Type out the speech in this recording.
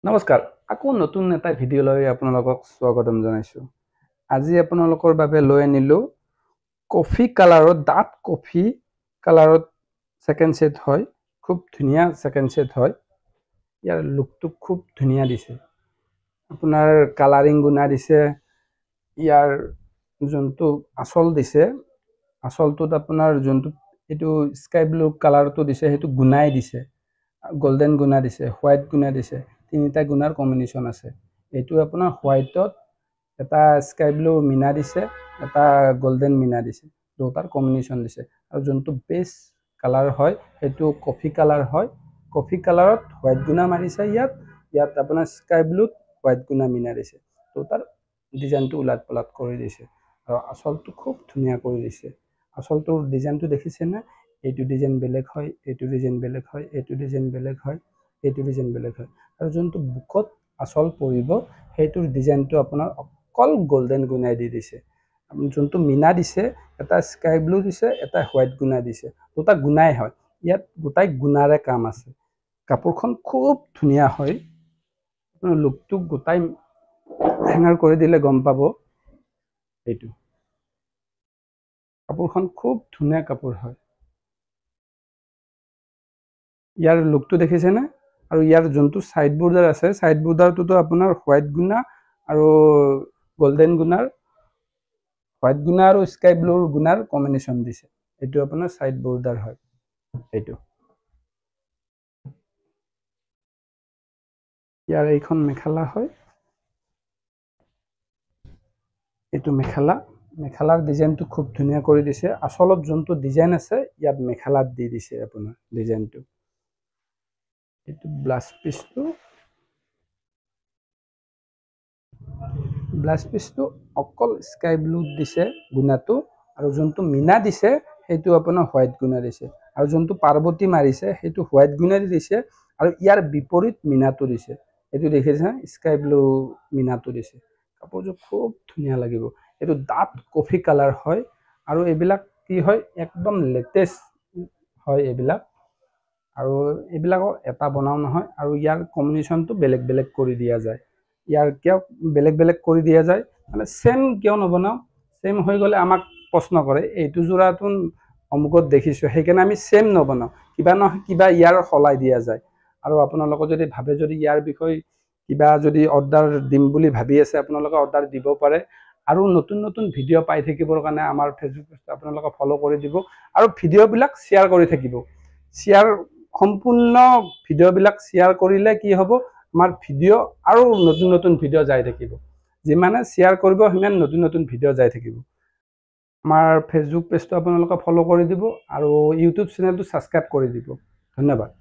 নমস্কাৰ আকৌ নতুন এটা ভিডিঅ' লৈ আপোনালোকক স্বাগতম জনাইছো। আজি আপোনালোকৰ বাবে লৈ আনিলো কফি কালাৰত ডাৰ্ক কফি কালাৰত সেকেন্ড সেট হয়। খুব ধুনিয়া সেকেন্ড সেট হয়। ইয়াৰ লুকটো খুব ধুনিয়া দিছে। আপোনাৰ কালাৰিং গুণা দিছে। ইয়াৰ যোনটো আসল দিছে, আসলটোত আপোনাৰ যোনটো এটো স্কাই ব্লু কালাৰটো দিছে হেতু গুণাই দিছে। গোল্ডেন গুণা দিছে, হোৱাইট গুণা দিছে। তিনিটা গুণাৰ কম্বিনেশ্যন আছে। এইটো আপোনাৰ হোৱাইটত এটা স্কাই ব্লু মিনা দিছে, এটা গোল্ডেন মিনা দিছে। দুটাৰ কম্বিনেশ্যন দিছে। আৰু যোনটো বেস কালাৰ হয় হেতু কফি কালাৰ হয়। কফি কালাৰত হোৱাইট গুণা মাৰিছে ইয়াত আপোনাৰ স্কাই ব্লুত হোৱাইট গুণা মিনা দিছে। দুটাৰ ডিজাইনটো উলাট পলাট কৰি দিছে। আৰু আসলটো খুব ধুনিয়া কৰি দিছে। আসলটোৰ ডিজাইনটো দেখিছে না? এইটো ডিজাইন বেলেগ হয়, এইটো ডিজাইন বেলেগ হয়, এইটো ডিজাইন বেলেগ হয়, এইটো ডিজাইন বেলেগ হয়। আৰু যোনটো বুকত আসল পৰিব হেতুৰ ডিজাইনটো আপোনাৰ অকল গোল্ডেন গুণাই দি দিছে। যোনটো মিনা দিছে এটা স্কাই ব্লু দিছে, এটা হোৱাইট গুণা দিছে। দুটা গুণাই হয়। ইয়াত গোটাই গুণাৰে কাম আছে। কাপোৰখন খুব ধুনিয়া হয়। আপোনাৰ লুকটো গোটাই হেঙাৰ কৰি দিলে গম পাব। এইটো কাপোৰখন খুব ধুনিয়া কাপোৰ হয়। ইয়াৰ লুকটো দেখিছে না? আৰু ইয়াৰ যোনটো সাইড বৰ্ডাৰ আছে, সাইড বৰ্ডাৰটোতো আপোনাৰ হোৱাইট গুণা আৰু গোল্ডেন গুণাৰ হোৱাইট গুণা আৰু স্কাই ব্লুৰ গুণাৰ কম্বিনেশ্যন দিছে। এইটো আপোনাৰ সাইড বৰ্ডাৰ হয়। এইটো ইয়াৰ এইখন মেখেলা হয়। এইটো মেখেলাৰ ডিজাইনটো খুব ধুনিয়া কৰি দিছে। আসলত যোনটো ডিজাইন আছে ইয়াত মেখেলাত দি দিছে আপোনাৰ ডিজাইনটো। এইটো ব্লাউজ পিচটো অকল স্কাই ব্লু দিছে গুণাটো। আৰু যোনটো মিনা দিছে সেইটো আপোনাৰ হোৱাইট গুণা দিছে। আৰু যোনটো পাৰ্বতী মাৰিছে সেইটো হোৱাইট গুণা দিছে। আৰু ইয়াৰ বিপৰীত মিনাটো দিছে। এইটো দেখিছে স্কাই ব্লু মিনাটো দিছে। কাপোৰযোৰ খুব ধুনিয়া লাগিব। এইটো ডাৰ্ক কফি কালাৰ হয়। আৰু এইবিলাক কি হয় একদম লেটেষ্ট হয় এইবিলাক। আৰু এইবিলাকৰ এটা বনাও নহয়। আৰু ইয়াৰ কম্বিনেশ্যনটো বেলেগ বেলেগ কৰি দিয়া যায়। ইয়াৰ কিয় বেলেগ বেলেগ কৰি দিয়া যায় মানে সেম কিয় নবনাও? সেম হৈ গ'লে আমাক প্ৰশ্ন কৰে এইটো যোৰাটোন অমুকত দেখিছো, সেইকাৰণে আমি সেম নবনাও। কিবা নহয় কিবা ইয়াৰ সলাই দিয়া যায়। আৰু আপোনালোকে যদি ভাবে যদি ইয়াৰ বিষয়ে কিবা যদি অৰ্ডাৰ দিম বুলি ভাবি আছে, আপোনালোকে অৰ্ডাৰ দিব পাৰে। আৰু নতুন নতুন ভিডিঅ' পাই থাকিবৰ কাৰণে আমাৰ ফেচবুক পেজটো আপোনালোকে ফলো কৰি দিব। আৰু ভিডিঅ'বিলাক শ্বেয়াৰ কৰি থাকিব। সম্পূৰ্ণ ভিডিঅ'বিলাক শ্বেয়াৰ কৰিলে কি হ'ব, আমাৰ ভিডিঅ' আৰু নতুন নতুন ভিডিঅ' যাই থাকিব। যিমানে শ্বেয়াৰ কৰিব সিমান নতুন নতুন ভিডিঅ' যাই থাকিব। আমাৰ ফেচবুক পেজটো আপোনালোকে ফলো কৰি দিব আৰু ইউটিউব চেনেলটো ছাবস্ক্ৰাইব কৰি দিব। ধন্যবাদ।